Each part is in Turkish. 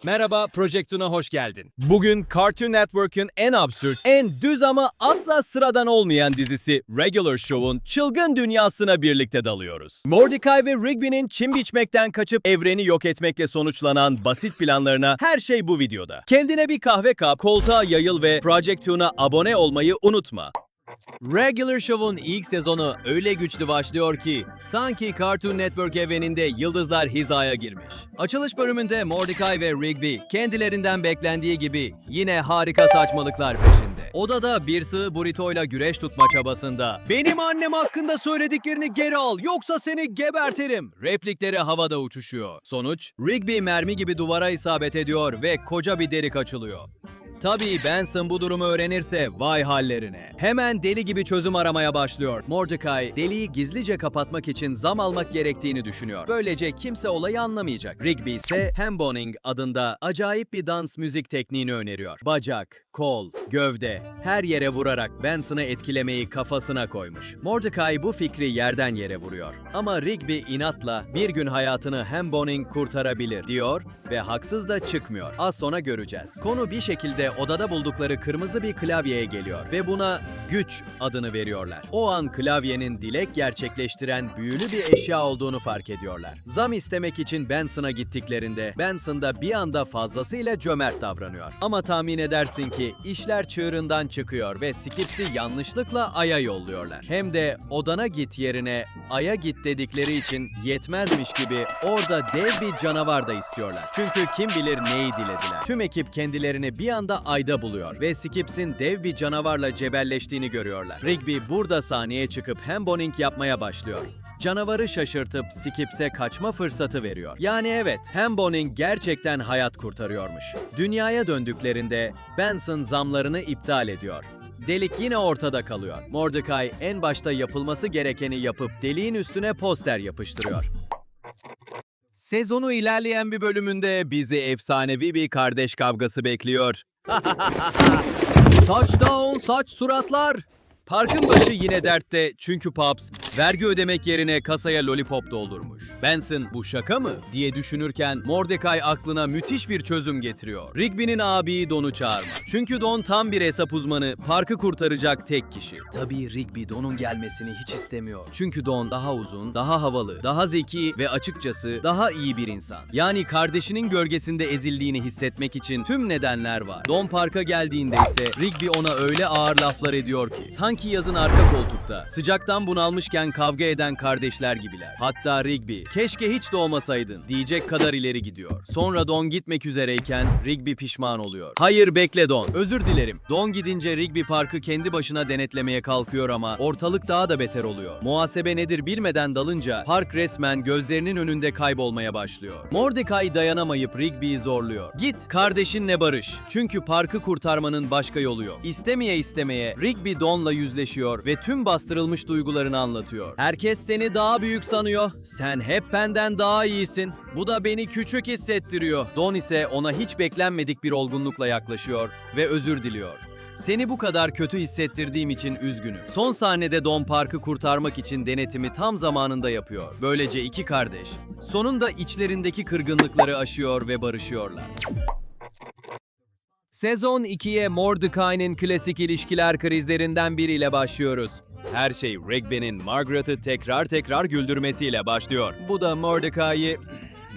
Merhaba, Project Toon'a hoş geldin. Bugün Cartoon Network'ün en absürt, en düz ama asla sıradan olmayan dizisi Regular Show'un çılgın dünyasına birlikte dalıyoruz. Mordecai ve Rigby'nin çim biçmekten kaçıp evreni yok etmekle sonuçlanan basit planlarına her şey bu videoda. Kendine bir kahve kap, koltuğa yayıl ve Project Toon'a abone olmayı unutma. Regular Show'un ilk sezonu öyle güçlü başlıyor ki sanki Cartoon Network evreninde yıldızlar hizaya girmiş. Açılış bölümünde Mordecai ve Rigby kendilerinden beklendiği gibi yine harika saçmalıklar peşinde. Odada bir sığ burritoyla güreş tutma çabasında "Benim annem hakkında söylediklerini geri al yoksa seni gebertirim" replikleri havada uçuşuyor. Sonuç, Rigby mermi gibi duvara isabet ediyor ve koca bir delik açılıyor. Tabii Benson bu durumu öğrenirse vay hallerine. Hemen deli gibi çözüm aramaya başlıyor. Mordecai deliği gizlice kapatmak için zam almak gerektiğini düşünüyor. Böylece kimse olayı anlamayacak. Rigby ise hemboning adında acayip bir dans müzik tekniğini öneriyor. Bacak, kol, gövde her yere vurarak Benson'ı etkilemeyi kafasına koymuş. Mordecai bu fikri yerden yere vuruyor. Ama Rigby inatla bir gün hayatını hemboning kurtarabilir diyor ve haksız da çıkmıyor. Az sonra göreceğiz. Konu bir şekilde odada buldukları kırmızı bir klavyeye geliyor ve buna güç adını veriyorlar. O an klavyenin dilek gerçekleştiren büyülü bir eşya olduğunu fark ediyorlar. Zam istemek için Benson'a gittiklerinde Benson da bir anda fazlasıyla cömert davranıyor. Ama tahmin edersin ki işler çığırından çıkıyor ve Skips'i yanlışlıkla Ay'a yolluyorlar. Hem de odana git yerine Ay'a git dedikleri için yetmezmiş gibi orada dev bir canavar da istiyorlar. Çünkü kim bilir neyi dilediler. Tüm ekip kendilerini bir anda Ay'da buluyor ve Skips'in dev bir canavarla cebelleştiğini görüyorlar. Rigby burada sahneye çıkıp hemboning yapmaya başlıyor. Canavarı şaşırtıp Skips'e kaçma fırsatı veriyor. Yani evet, hemboning gerçekten hayat kurtarıyormuş. Dünyaya döndüklerinde Benson zamlarını iptal ediyor. Delik yine ortada kalıyor. Mordecai en başta yapılması gerekeni yapıp deliğin üstüne poster yapıştırıyor. Sezonu ilerleyen bir bölümünde bizi efsanevi bir kardeş kavgası bekliyor. Saç down, saç suratlar. Parkın başı yine dertte çünkü Pops vergi ödemek yerine kasaya lollipop doldurmuş. Benson bu şaka mı diye düşünürken Mordecai aklına müthiş bir çözüm getiriyor. Rigby'nin abiyi Don'u çağırmak. Çünkü Don tam bir hesap uzmanı, parkı kurtaracak tek kişi. Tabii Rigby Don'un gelmesini hiç istemiyor. Çünkü Don daha uzun, daha havalı, daha zeki ve açıkçası daha iyi bir insan. Yani kardeşinin gölgesinde ezildiğini hissetmek için tüm nedenler var. Don parka geldiğinde ise Rigby ona öyle ağır laflar ediyor ki sanki yazın arka koltukta sıcaktan bunalmışken kavga eden kardeşler gibiler. Hatta Rigby keşke hiç doğmasaydın diyecek kadar ileri gidiyor. Sonra Don gitmek üzereyken Rigby pişman oluyor. Hayır bekle Don, özür dilerim. Don gidince Rigby parkı kendi başına denetlemeye kalkıyor ama ortalık daha da beter oluyor. Muhasebe nedir bilmeden dalınca park resmen gözlerinin önünde kaybolmaya başlıyor. Mordecai dayanamayıp Rigby'yi zorluyor. Git kardeşinle barış. Çünkü parkı kurtarmanın başka yolu yok. İstemeye istemeye Rigby Don'la yüzleşiyor ve tüm bastırılmış duygularını anlatıyor. Herkes seni daha büyük sanıyor. Sen hep benden daha iyisin. Bu da beni küçük hissettiriyor. Don ise ona hiç beklenmedik bir olgunlukla yaklaşıyor ve özür diliyor. Seni bu kadar kötü hissettirdiğim için üzgünüm. Son sahnede Don parkı kurtarmak için denetimi tam zamanında yapıyor. Böylece iki kardeş sonunda içlerindeki kırgınlıkları aşıyor ve barışıyorlar. Sezon 2'ye Mordecai'nin klasik ilişkiler krizlerinden biriyle başlıyoruz. Her şey Rigby'nin Margaret'ı tekrar güldürmesiyle başlıyor. Bu da Mordecai'yi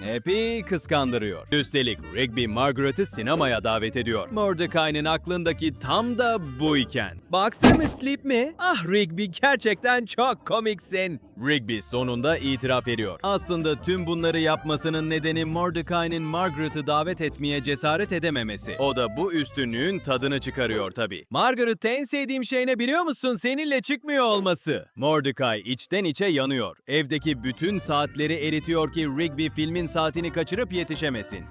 epey kıskandırıyor. Üstelik Rigby Margaret'ı sinemaya davet ediyor. Mordecai'nin aklındaki tam da bu iken. Baksana Sleep mi? Ah Rigby gerçekten çok komiksin. Rigby sonunda itiraf ediyor. Aslında tüm bunları yapmasının nedeni Mordecai'nin Margaret'ı davet etmeye cesaret edememesi. O da bu üstünlüğün tadını çıkarıyor tabii. Margaret en sevdiğim şey ne biliyor musun? Seninle çıkmıyor olması. Mordecai içten içe yanıyor. Evdeki bütün saatleri eritiyor ki Rigby filmin saatini kaçırıp yetişemesin.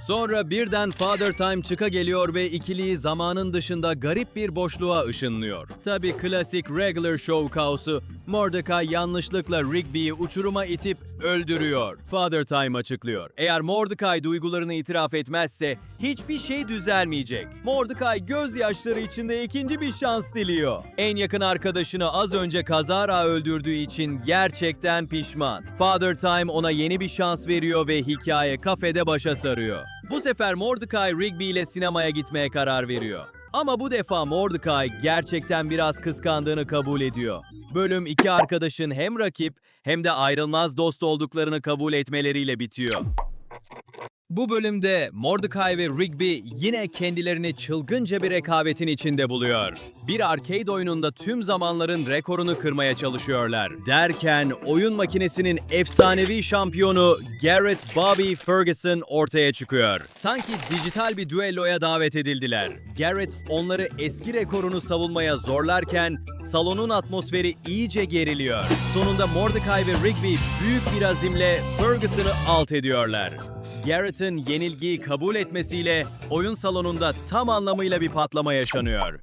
Sonra birden Father Time çıka geliyor ve ikiliyi zamanın dışında garip bir boşluğa ışınlıyor. Tabii klasik Regular Show kaosu Mordecai yanlışlıkla Rigby'yi uçuruma itip öldürüyor. Father Time açıklıyor. Eğer Mordecai duygularını itiraf etmezse hiçbir şey düzelmeyecek. Mordecai gözyaşları içinde ikinci bir şans diliyor. En yakın arkadaşını az önce kazara öldürdüğü için gerçekten pişman. Father Time ona yeni bir şans veriyor ve hikaye kafede başa sarıyor. Bu sefer Mordecai Rigby ile sinemaya gitmeye karar veriyor. Ama bu defa Mordecai gerçekten biraz kıskandığını kabul ediyor. Bölüm iki arkadaşın hem rakip hem de ayrılmaz dost olduklarını kabul etmeleriyle bitiyor. Bu bölümde Mordecai ve Rigby yine kendilerini çılgınca bir rekabetin içinde buluyor. Bir arcade oyununda tüm zamanların rekorunu kırmaya çalışıyorlar. Derken oyun makinesinin efsanevi şampiyonu Garrett Bobby Ferguson ortaya çıkıyor. Sanki dijital bir düelloya davet edildiler. Garrett onları eski rekorunu savunmaya zorlarken salonun atmosferi iyice geriliyor. Sonunda Mordecai ve Rigby büyük bir azimle Ferguson'ı alt ediyorlar. Garrett'ın yenilgiyi kabul etmesiyle oyun salonunda tam anlamıyla bir patlama yaşanıyor.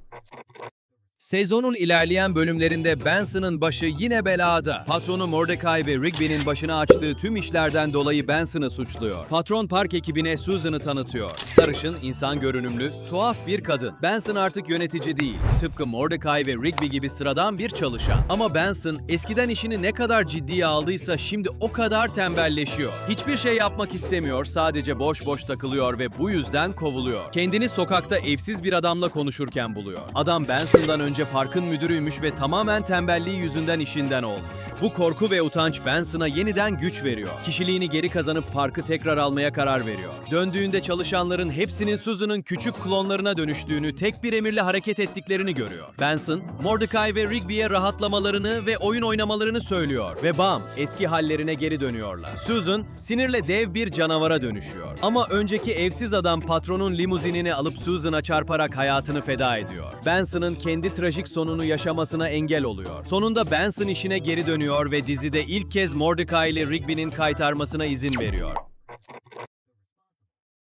Sezonun ilerleyen bölümlerinde Benson'ın başı yine belada. Patronu Mordecai ve Rigby'nin başına açtığı tüm işlerden dolayı Benson'ı suçluyor. Patron park ekibine Susan'ı tanıtıyor. Sarışın, insan görünümlü, tuhaf bir kadın. Benson artık yönetici değil. Tıpkı Mordecai ve Rigby gibi sıradan bir çalışan. Ama Benson eskiden işini ne kadar ciddiye aldıysa şimdi o kadar tembelleşiyor. Hiçbir şey yapmak istemiyor, sadece boş boş takılıyor ve bu yüzden kovuluyor. Kendini sokakta evsiz bir adamla konuşurken buluyor. Adam Benson'dan önce parkın müdürüymüş ve tamamen tembelliği yüzünden işinden olmuş. Bu korku ve utanç Benson'a yeniden güç veriyor. Kişiliğini geri kazanıp parkı tekrar almaya karar veriyor. Döndüğünde çalışanların hepsinin Susan'ın küçük klonlarına dönüştüğünü, tek bir emirle hareket ettiklerini görüyor. Benson, Mordecai ve Rigby'ye rahatlamalarını ve oyun oynamalarını söylüyor ve bam, eski hallerine geri dönüyorlar. Susan, sinirle dev bir canavara dönüşüyor. Ama önceki evsiz adam patronun limuzinini alıp Susan'a çarparak hayatını feda ediyor. Benson'ın kendi trajik sonunu yaşamasına engel oluyor. Sonunda Benson işine geri dönüyor ve dizide ilk kez Mordecai ile Rigby'nin kaytarmasına izin veriyor.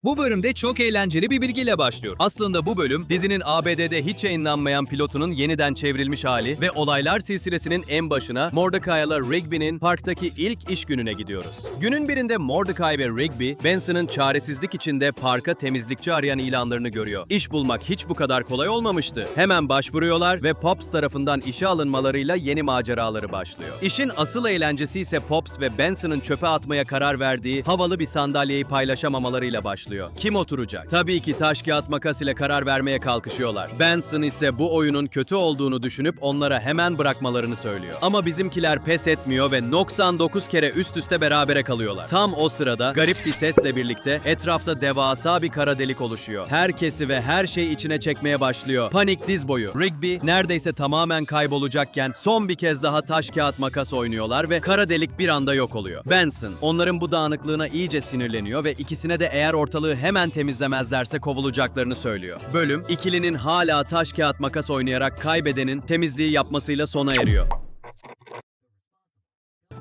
Bu bölümde çok eğlenceli bir bilgiyle başlıyor. Aslında bu bölüm dizinin ABD'de hiç yayınlanmayan pilotunun yeniden çevrilmiş hali ve olaylar silsilesinin en başına Mordecai ile Rigby'nin parktaki ilk iş gününe gidiyoruz. Günün birinde Mordecai ve Rigby, Benson'ın çaresizlik içinde parka temizlikçi arayan ilanlarını görüyor. İş bulmak hiç bu kadar kolay olmamıştı. Hemen başvuruyorlar ve Pops tarafından işe alınmalarıyla yeni maceraları başlıyor. İşin asıl eğlencesi ise Pops ve Benson'ın çöpe atmaya karar verdiği havalı bir sandalyeyi paylaşamamalarıyla başlıyor. Kim oturacak? Tabii ki taş kağıt makas ile karar vermeye kalkışıyorlar. Benson ise bu oyunun kötü olduğunu düşünüp onlara hemen bırakmalarını söylüyor. Ama bizimkiler pes etmiyor ve 99 kere üst üste berabere kalıyorlar. Tam o sırada garip bir sesle birlikte etrafta devasa bir kara delik oluşuyor. Herkesi ve her şeyi içine çekmeye başlıyor. Panik diz boyu. Rigby neredeyse tamamen kaybolacakken son bir kez daha taş kağıt makas oynuyorlar ve kara delik bir anda yok oluyor. Benson onların bu dağınıklığına iyice sinirleniyor ve ikisine de eğer ortalığı hemen temizlemezlerse kovulacaklarını söylüyor. Bölüm, ikilinin hala taş kağıt makas oynayarak kaybedenin temizliği yapmasıyla sona eriyor.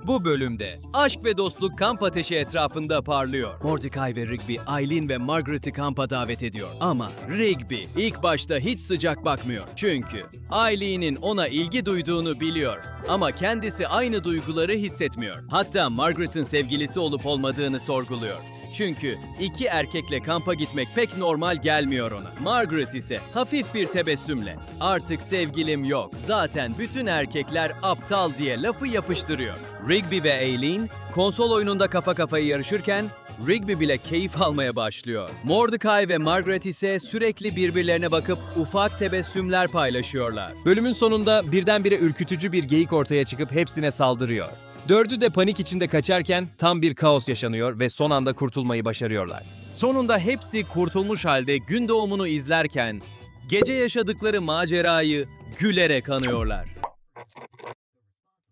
Bu bölümde aşk ve dostluk kamp ateşi etrafında parlıyor. Mordecai ve Rigby, Eileen ve Margaret'i kampa davet ediyor. Ama Rigby ilk başta hiç sıcak bakmıyor. Çünkü Eileen'in ona ilgi duyduğunu biliyor. Ama kendisi aynı duyguları hissetmiyor. Hatta Margaret'in sevgilisi olup olmadığını sorguluyor. Çünkü iki erkekle kampa gitmek pek normal gelmiyor ona. Margaret ise hafif bir tebessümle "Artık sevgilim yok. Zaten bütün erkekler aptal" diye lafı yapıştırıyor. Rigby ve Eileen konsol oyununda kafa kafaya yarışırken Rigby bile keyif almaya başlıyor. Mordecai ve Margaret ise sürekli birbirlerine bakıp ufak tebessümler paylaşıyorlar. Bölümün sonunda birdenbire ürkütücü bir geyik ortaya çıkıp hepsine saldırıyor. Dördü de panik içinde kaçarken tam bir kaos yaşanıyor ve son anda kurtulmayı başarıyorlar. Sonunda hepsi kurtulmuş halde gün doğumunu izlerken gece yaşadıkları macerayı gülerek anıyorlar.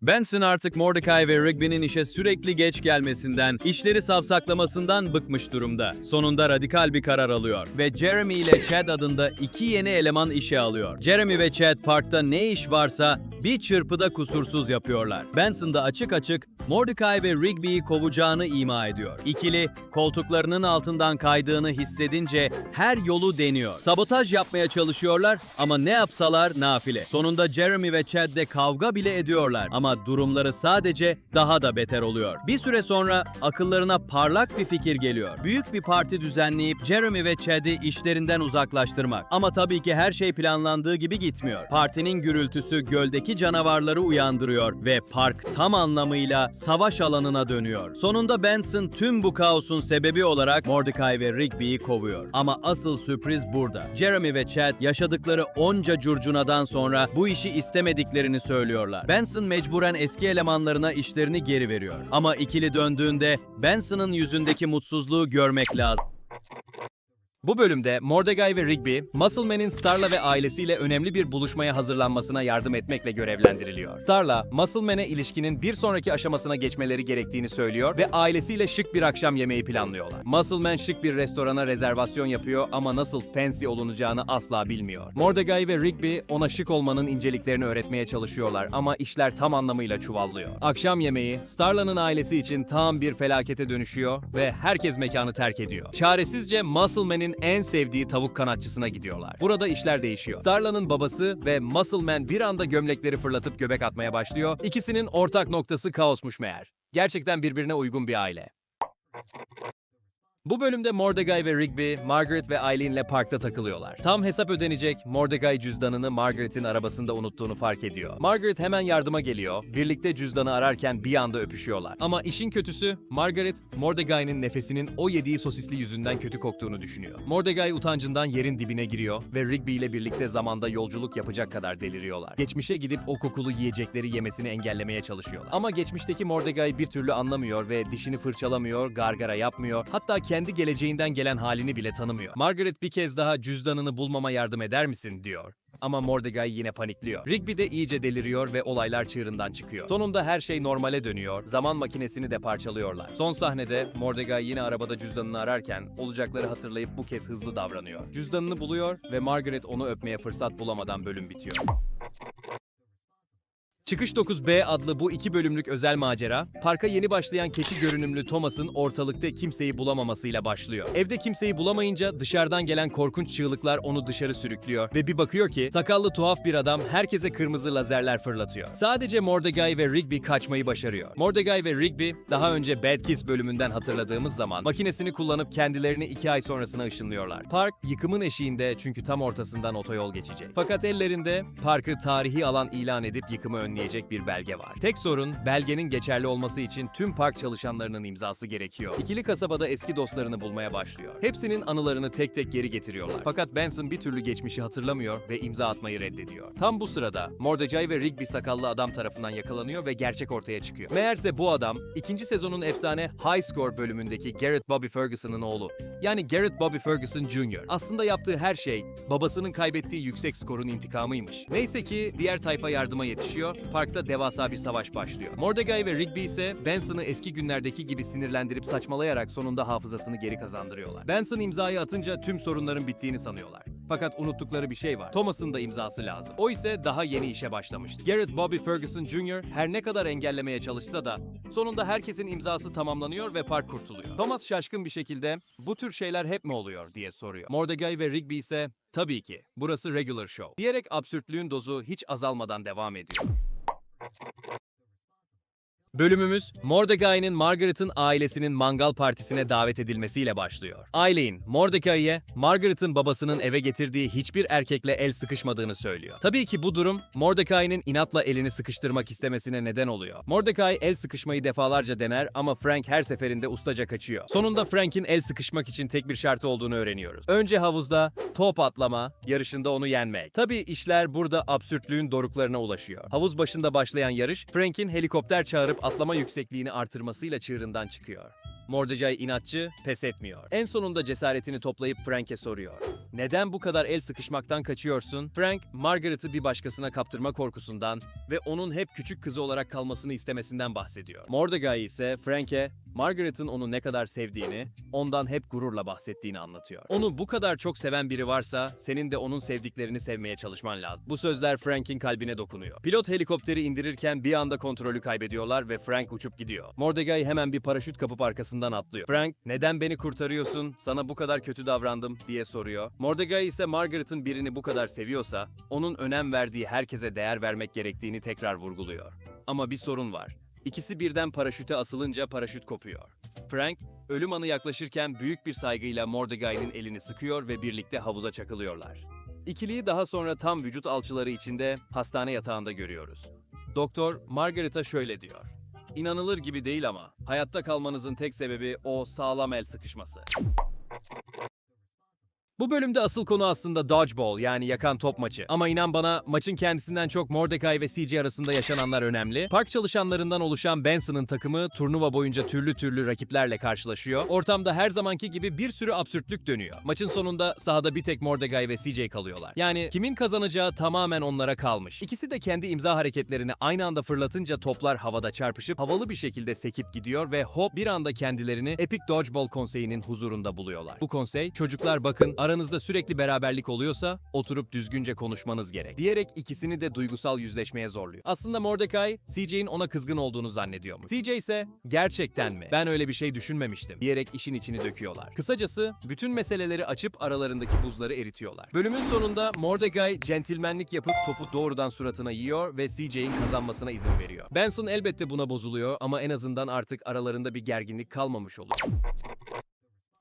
Benson artık Mordecai ve Rigby'nin işe sürekli geç gelmesinden, işleri savsaklamasından bıkmış durumda. Sonunda radikal bir karar alıyor ve Jeremy ile Chad adında iki yeni eleman işe alıyor. Jeremy ve Chad parkta ne iş varsa bir çırpıda kusursuz yapıyorlar. Benson da açık açık Mordecai ve Rigby'yi kovacağını ima ediyor. İkili koltuklarının altından kaydığını hissedince her yolu deniyor. Sabotaj yapmaya çalışıyorlar ama ne yapsalar nafile. Sonunda Jeremy ve Chad de kavga bile ediyorlar ama durumları sadece daha da beter oluyor. Bir süre sonra akıllarına parlak bir fikir geliyor. Büyük bir parti düzenleyip Jeremy ve Chad'i işlerinden uzaklaştırmak. Ama tabii ki her şey planlandığı gibi gitmiyor. Partinin gürültüsü göldeki canavarları uyandırıyor ve park tam anlamıyla savaş alanına dönüyor. Sonunda Benson tüm bu kaosun sebebi olarak Mordecai ve Rigby'yi kovuyor. Ama asıl sürpriz burada. Jeremy ve Chad yaşadıkları onca curcunadan sonra bu işi istemediklerini söylüyorlar. Benson mecburen eski elemanlarına işlerini geri veriyor. Ama ikili döndüğünde Benson'ın yüzündeki mutsuzluğu görmek lazım. Bu bölümde Mordecai ve Rigby, Muscleman'in Starla ve ailesiyle önemli bir buluşmaya hazırlanmasına yardım etmekle görevlendiriliyor. Starla, Muscleman'e ilişkinin bir sonraki aşamasına geçmeleri gerektiğini söylüyor ve ailesiyle şık bir akşam yemeği planlıyorlar. Muscleman şık bir restorana rezervasyon yapıyor ama nasıl fancy olunacağını asla bilmiyor. Mordecai ve Rigby ona şık olmanın inceliklerini öğretmeye çalışıyorlar ama işler tam anlamıyla çuvallıyor. Akşam yemeği, Starla'nın ailesi için tam bir felakete dönüşüyor ve herkes mekanı terk ediyor. Çaresizce Muscleman'in en sevdiği tavuk kanatçısına gidiyorlar. Burada işler değişiyor. Starla'nın babası ve Muscleman bir anda gömlekleri fırlatıp göbek atmaya başlıyor. İkisinin ortak noktası kaosmuş meğer. Gerçekten birbirine uygun bir aile. Bu bölümde Mordecai ve Rigby, Margaret ve Eileen'le parkta takılıyorlar. Tam hesap ödenecek, Mordecai cüzdanını Margaret'in arabasında unuttuğunu fark ediyor. Margaret hemen yardıma geliyor, birlikte cüzdanı ararken bir anda öpüşüyorlar. Ama işin kötüsü, Margaret, Mordecai'nin nefesinin o yediği sosisli yüzünden kötü koktuğunu düşünüyor. Mordecai utancından yerin dibine giriyor ve Rigby ile birlikte zamanda yolculuk yapacak kadar deliriyorlar. Geçmişe gidip o kokulu yiyecekleri yemesini engellemeye çalışıyorlar. Ama geçmişteki Mordecai bir türlü anlamıyor ve dişini fırçalamıyor, gargara yapmıyor, hatta kendi geleceğinden gelen halini bile tanımıyor. Margaret bir kez daha cüzdanını bulmama yardım eder misin diyor. Ama Mordecai yine panikliyor. Rigby de iyice deliriyor ve olaylar çığırından çıkıyor. Sonunda her şey normale dönüyor. Zaman makinesini de parçalıyorlar. Son sahnede Mordecai yine arabada cüzdanını ararken olacakları hatırlayıp bu kez hızlı davranıyor. Cüzdanını buluyor ve Margaret onu öpmeye fırsat bulamadan bölüm bitiyor. Çıkış 9B adlı bu 2 bölümlük özel macera, parka yeni başlayan keçi görünümlü Thomas'ın ortalıkta kimseyi bulamamasıyla başlıyor. Evde kimseyi bulamayınca dışarıdan gelen korkunç çığlıklar onu dışarı sürüklüyor ve bir bakıyor ki sakallı tuhaf bir adam herkese kırmızı lazerler fırlatıyor. Sadece Mordecai ve Rigby kaçmayı başarıyor. Mordecai ve Rigby daha önce Bad Kiss bölümünden hatırladığımız zaman makinesini kullanıp kendilerini 2 ay sonrasına ışınlıyorlar. Park yıkımın eşiğinde çünkü tam ortasından otoyol geçecek. Fakat ellerinde parkı tarihi alan ilan edip yıkımı önleyecek bir belge var. Tek sorun belgenin geçerli olması için tüm park çalışanlarının imzası gerekiyor. İkili kasabada eski dostlarını bulmaya başlıyor. Hepsinin anılarını tek tek geri getiriyorlar. Fakat Benson bir türlü geçmişi hatırlamıyor ve imza atmayı reddediyor. Tam bu sırada Mordecai ve Rigby sakallı adam tarafından yakalanıyor ve gerçek ortaya çıkıyor. Meğerse bu adam 2. sezonun efsane High Score bölümündeki Garrett Bobby Ferguson'ın oğlu. Yani Garrett Bobby Ferguson Jr. Aslında yaptığı her şey babasının kaybettiği yüksek skorun intikamıymış. Neyse ki diğer tayfa yardıma yetişiyor. Parkta devasa bir savaş başlıyor. Mordecai ve Rigby ise Benson'ı eski günlerdeki gibi sinirlendirip saçmalayarak sonunda hafızasını geri kazandırıyorlar. Benson imzayı atınca tüm sorunların bittiğini sanıyorlar. Fakat unuttukları bir şey var. Thomas'ın da imzası lazım. O ise daha yeni işe başlamıştı. Garrett Bobby Ferguson Jr. her ne kadar engellemeye çalışsa da sonunda herkesin imzası tamamlanıyor ve park kurtuluyor. Thomas şaşkın bir şekilde "Bu tür şeyler hep mi oluyor?" diye soruyor. Mordecai ve Rigby ise "Tabii ki. Burası regular show." diyerek absürtlüğün dozu hiç azalmadan devam ediyor. Bölümümüz, Mordecai'nin Margaret'ın ailesinin mangal partisine davet edilmesiyle başlıyor. Eileen, Mordecai'ye Margaret'ın babasının eve getirdiği hiçbir erkekle el sıkışmadığını söylüyor. Tabii ki bu durum, Mordecai'nin inatla elini sıkıştırmak istemesine neden oluyor. Mordecai el sıkışmayı defalarca dener ama Frank her seferinde ustaca kaçıyor. Sonunda Frank'in el sıkışmak için tek bir şartı olduğunu öğreniyoruz. Önce havuzda top atlama, yarışında onu yenmek. Tabii işler burada absürtlüğün doruklarına ulaşıyor. Havuz başında başlayan yarış, Frank'in helikopter çağırıp atlama yüksekliğini artırmasıyla çığırından çıkıyor. Mordecai inatçı, pes etmiyor. En sonunda cesaretini toplayıp Frank'e soruyor. "Neden bu kadar el sıkışmaktan kaçıyorsun?" Frank, Margaret'ı bir başkasına kaptırma korkusundan ve onun hep küçük kızı olarak kalmasını istemesinden bahsediyor. Mordecai ise Frank'e Margaret'ın onu ne kadar sevdiğini, ondan hep gururla bahsettiğini anlatıyor. Onu bu kadar çok seven biri varsa, senin de onun sevdiklerini sevmeye çalışman lazım. Bu sözler Frank'in kalbine dokunuyor. Pilot helikopteri indirirken bir anda kontrolü kaybediyorlar ve Frank uçup gidiyor. Mordecai hemen bir paraşüt kapıp arkasından atlıyor. Frank, "Neden beni kurtarıyorsun? Sana bu kadar kötü davrandım," diye soruyor. Mordecai ise Margaret'ın birini bu kadar seviyorsa, onun önem verdiği herkese değer vermek gerektiğini tekrar vurguluyor. Ama bir sorun var. İkisi birden paraşüte asılınca paraşüt kopuyor. Frank, ölüm anı yaklaşırken büyük bir saygıyla Mordecai'nin elini sıkıyor ve birlikte havuza çakılıyorlar. İkiliyi daha sonra tam vücut alçıları içinde hastane yatağında görüyoruz. Doktor, Margaret'a şöyle diyor: "İnanılır gibi değil ama hayatta kalmanızın tek sebebi o sağlam el sıkışması." Bu bölümde asıl konu aslında dodgeball, yani yakan top maçı. Ama inan bana, maçın kendisinden çok Mordecai ve CJ arasında yaşananlar önemli. Park çalışanlarından oluşan Benson'ın takımı turnuva boyunca türlü rakiplerle karşılaşıyor. Ortamda her zamanki gibi bir sürü absürtlük dönüyor. Maçın sonunda sahada bir tek Mordecai ve CJ kalıyorlar. Yani kimin kazanacağı tamamen onlara kalmış. İkisi de kendi imza hareketlerini aynı anda fırlatınca toplar havada çarpışıp havalı bir şekilde sekip gidiyor ve hop bir anda kendilerini Epic Dodgeball Konseyi'nin huzurunda buluyorlar. Bu konsey, "Çocuklar bakın, aranızda sürekli beraberlik oluyorsa oturup düzgünce konuşmanız gerek," diyerek ikisini de duygusal yüzleşmeye zorluyor. Aslında Mordecai, CJ'in ona kızgın olduğunu zannediyormuş. CJ ise "Gerçekten mi? Ben öyle bir şey düşünmemiştim," diyerek işin içini döküyorlar. Kısacası bütün meseleleri açıp aralarındaki buzları eritiyorlar. Bölümün sonunda Mordecai centilmenlik yapıp topu doğrudan suratına yiyor ve CJ'in kazanmasına izin veriyor. Benson elbette buna bozuluyor ama en azından artık aralarında bir gerginlik kalmamış oluyor.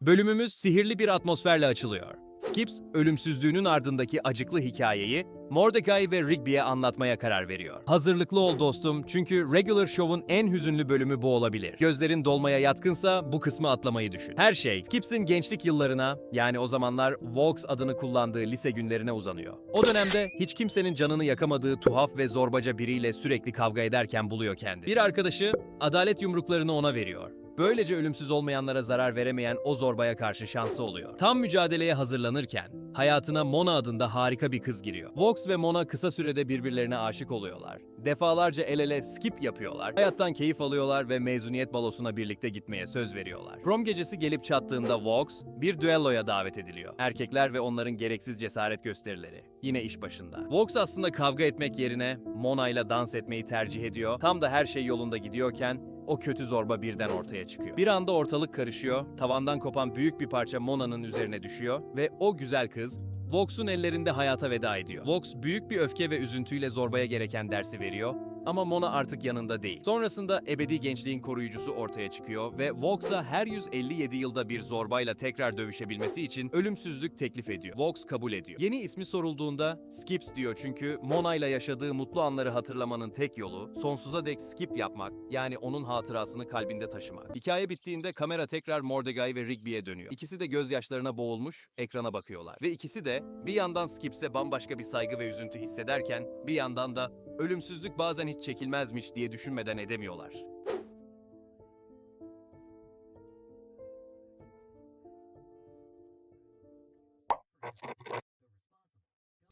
Bölümümüz sihirli bir atmosferle açılıyor. Skips, ölümsüzlüğünün ardındaki acıklı hikayeyi Mordecai ve Rigby'ye anlatmaya karar veriyor. "Hazırlıklı ol dostum, çünkü Regular Show'un en hüzünlü bölümü bu olabilir. Gözlerin dolmaya yatkınsa bu kısmı atlamayı düşün." Her şey Skips'in gençlik yıllarına, yani o zamanlar Vox adını kullandığı lise günlerine uzanıyor. O dönemde hiç kimsenin canını yakamadığı tuhaf ve zorbaca biriyle sürekli kavga ederken buluyor kendini. Bir arkadaşı adalet yumruklarını ona veriyor. Böylece ölümsüz olmayanlara zarar veremeyen o zorbaya karşı şansı oluyor. Tam mücadeleye hazırlanırken hayatına Mona adında harika bir kız giriyor. Vox ve Mona kısa sürede birbirlerine aşık oluyorlar. Defalarca el ele skip yapıyorlar. Hayattan keyif alıyorlar ve mezuniyet balosuna birlikte gitmeye söz veriyorlar. Prom gecesi gelip çattığında Vox bir düelloya davet ediliyor. Erkekler ve onların gereksiz cesaret gösterileri. Yine iş başında. Vox aslında kavga etmek yerine Mona ile dans etmeyi tercih ediyor. Tam da her şey yolunda gidiyorken o kötü zorba birden ortaya çıkıyor. Bir anda ortalık karışıyor, tavandan kopan büyük bir parça Mona'nın üzerine düşüyor ve o güzel kız Vox'un ellerinde hayata veda ediyor. Vox büyük bir öfke ve üzüntüyle zorbaya gereken dersi veriyor. Ama Mona artık yanında değil. Sonrasında ebedi gençliğin koruyucusu ortaya çıkıyor ve Vox'a her 157 yılda bir zorbayla tekrar dövüşebilmesi için ölümsüzlük teklif ediyor. Vox kabul ediyor. Yeni ismi sorulduğunda Skips diyor, çünkü Mona ile yaşadığı mutlu anları hatırlamanın tek yolu sonsuza dek skip yapmak, yani onun hatırasını kalbinde taşımak. Hikaye bittiğinde kamera tekrar Mordecai ve Rigby'ye dönüyor. İkisi de gözyaşlarına boğulmuş, ekrana bakıyorlar. Ve ikisi de bir yandan Skips'e bambaşka bir saygı ve üzüntü hissederken bir yandan da ölümsüzlük bazen hiç çekilmezmiş diye düşünmeden edemiyorlar.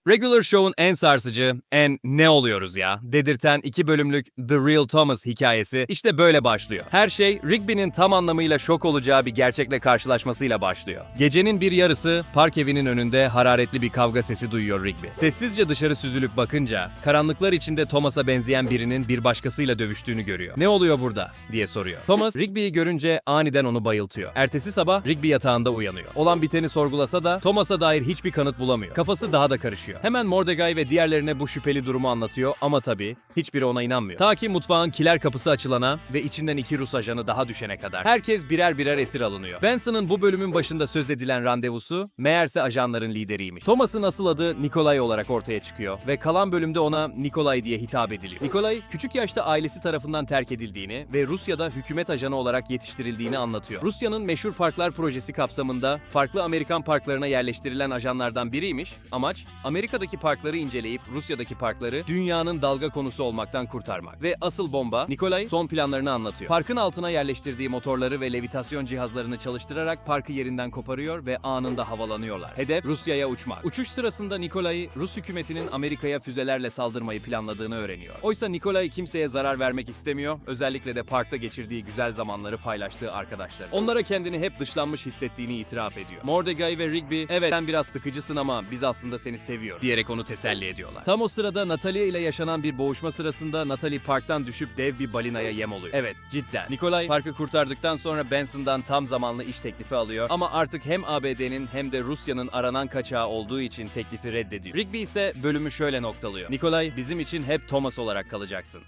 Regular Show'un en sarsıcı, en "ne oluyoruz ya" dedirten 2 bölümlük The Real Thomas hikayesi işte böyle başlıyor. Her şey Rigby'nin tam anlamıyla şok olacağı bir gerçekle karşılaşmasıyla başlıyor. Gecenin bir yarısı park evinin önünde hararetli bir kavga sesi duyuyor Rigby. Sessizce dışarı süzülüp bakınca karanlıklar içinde Thomas'a benzeyen birinin bir başkasıyla dövüştüğünü görüyor. "Ne oluyor burada?" diye soruyor. Thomas, Rigby'yi görünce aniden onu bayıltıyor. Ertesi sabah Rigby yatağında uyanıyor. Olan biteni sorgulasa da Thomas'a dair hiçbir kanıt bulamıyor. Kafası daha da karışıyor. Hemen Mordecai ve diğerlerine bu şüpheli durumu anlatıyor ama tabii hiçbiri ona inanmıyor. Ta ki mutfağın kiler kapısı açılana ve içinden 2 Rus ajanı daha düşene kadar. Herkes birer birer esir alınıyor. Benson'ın bu bölümün başında söz edilen randevusu meğerse ajanların lideriymiş. Thomas'ın asıl adı Nikolay olarak ortaya çıkıyor ve kalan bölümde ona Nikolay diye hitap ediliyor. Nikolay, küçük yaşta ailesi tarafından terk edildiğini ve Rusya'da hükümet ajanı olarak yetiştirildiğini anlatıyor. Rusya'nın meşhur parklar projesi kapsamında farklı Amerikan parklarına yerleştirilen ajanlardan biriymiş. Amaç, Amerika Amerika'daki parkları inceleyip Rusya'daki parkları dünyanın dalga konusu olmaktan kurtarmak. Ve asıl bomba, Nikolay son planlarını anlatıyor. Parkın altına yerleştirdiği motorları ve levitasyon cihazlarını çalıştırarak parkı yerinden koparıyor ve anında havalanıyorlar. Hedef Rusya'ya uçmak. Uçuş sırasında Nikolay, Rus hükümetinin Amerika'ya füzelerle saldırmayı planladığını öğreniyor. Oysa Nikolay kimseye zarar vermek istemiyor, özellikle de parkta geçirdiği güzel zamanları paylaştığı arkadaşları. Onlara kendini hep dışlanmış hissettiğini itiraf ediyor. Mordecai ve Rigby, evet sen biraz sıkıcısın ama biz aslında seni seviyoruz diyerek onu teselli ediyorlar. Tam o sırada Natalia ile yaşanan bir boğuşma sırasında Natalie parktan düşüp dev bir balinaya yem oluyor. Evet, cidden. Nikolay parkı kurtardıktan sonra Benson'dan tam zamanlı iş teklifi alıyor ama artık hem ABD'nin hem de Rusya'nın aranan kaçağı olduğu için teklifi reddediyor. Rigby ise bölümü şöyle noktalıyor. Nikolay, bizim için hep Thomas olarak kalacaksın.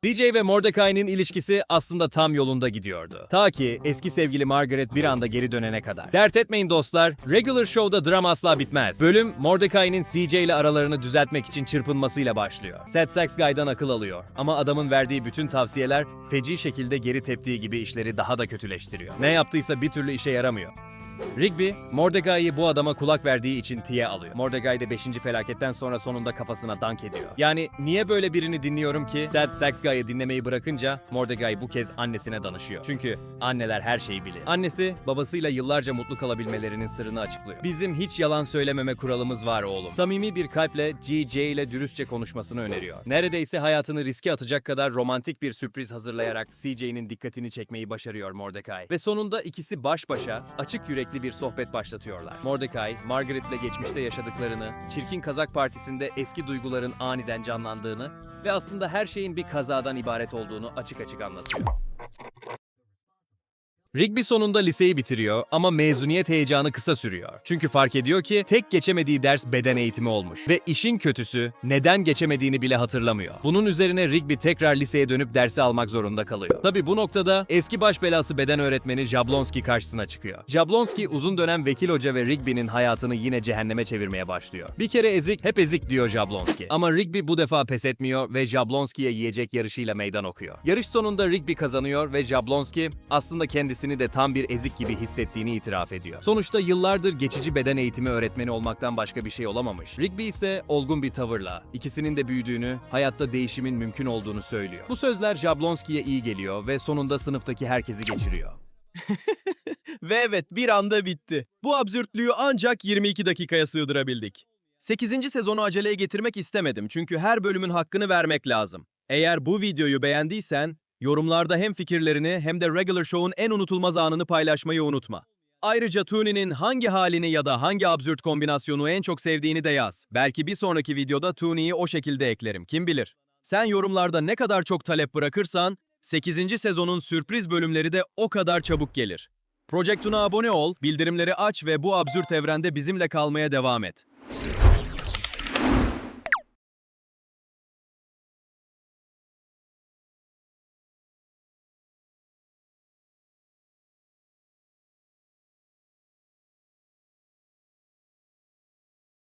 DJ ve Mordecai'nin ilişkisi aslında tam yolunda gidiyordu. Ta ki eski sevgili Margaret bir anda geri dönene kadar. Dert etmeyin dostlar, Regular Show'da dram asla bitmez. Bölüm, Mordecai'nin CJ ile aralarını düzeltmek için çırpınmasıyla başlıyor. Sad Sax Guy'dan akıl alıyor. Ama adamın verdiği bütün tavsiyeler feci şekilde geri teptiği gibi işleri daha da kötüleştiriyor. Ne yaptıysa bir türlü işe yaramıyor. Rigby, Mordecai'yi bu adama kulak verdiği için tiye alıyor. Mordecai de 5. felaketten sonra sonunda kafasına dank ediyor. Yani niye böyle birini dinliyorum ki? Sad Sax Guy'ı dinlemeyi bırakınca Mordecai bu kez annesine danışıyor. Çünkü anneler her şeyi bilir. Annesi, babasıyla yıllarca mutlu kalabilmelerinin sırrını açıklıyor. Bizim hiç yalan söylememe kuralımız var oğlum. Samimi bir kalple GJ ile dürüstçe konuşmasını öneriyor. Neredeyse hayatını riske atacak kadar romantik bir sürpriz hazırlayarak CJ'nin dikkatini çekmeyi başarıyor Mordecai. Ve sonunda ikisi baş başa, açık yürekli bir sohbet başlatıyorlar. Mordecai, Margaret'le geçmişte yaşadıklarını, çirkin kazak partisinde eski duyguların aniden canlandığını ve aslında her şeyin bir kazadan ibaret olduğunu açık açık anlatıyor. Rigby sonunda liseyi bitiriyor ama mezuniyet heyecanı kısa sürüyor. Çünkü fark ediyor ki tek geçemediği ders beden eğitimi olmuş. Ve işin kötüsü neden geçemediğini bile hatırlamıyor. Bunun üzerine Rigby tekrar liseye dönüp dersi almak zorunda kalıyor. Tabi bu noktada eski baş belası beden öğretmeni Jablonski karşısına çıkıyor. Jablonski uzun dönem vekil hoca ve Rigby'nin hayatını yine cehenneme çevirmeye başlıyor. Bir kere ezik, hep ezik diyor Jablonski. Ama Rigby bu defa pes etmiyor ve Jablonski'ye yiyecek yarışıyla meydan okuyor. Yarış sonunda Rigby kazanıyor ve Jablonski aslında kendisini de tam bir ezik gibi hissettiğini itiraf ediyor. Sonuçta yıllardır geçici beden eğitimi öğretmeni olmaktan başka bir şey olamamış. Rigby ise olgun bir tavırla ikisinin de büyüdüğünü, hayatta değişimin mümkün olduğunu söylüyor. Bu sözler Jablonski'ye iyi geliyor ve sonunda sınıftaki herkesi geçiriyor. Ve evet, bir anda bitti. Bu absürtlüğü ancak 22 dakikaya sığdırabildik. 8. sezonu aceleye getirmek istemedim çünkü her bölümün hakkını vermek lazım. Eğer bu videoyu beğendiysen, yorumlarda hem fikirlerini hem de Regular Show'un en unutulmaz anını paylaşmayı unutma. Ayrıca Toonie'nin hangi halini ya da hangi absürt kombinasyonu en çok sevdiğini de yaz. Belki bir sonraki videoda Toonie'yi o şekilde eklerim, kim bilir. Sen yorumlarda ne kadar çok talep bırakırsan, 8. sezonun sürpriz bölümleri de o kadar çabuk gelir. Project Toon'a abone ol, bildirimleri aç ve bu absürt evrende bizimle kalmaya devam et.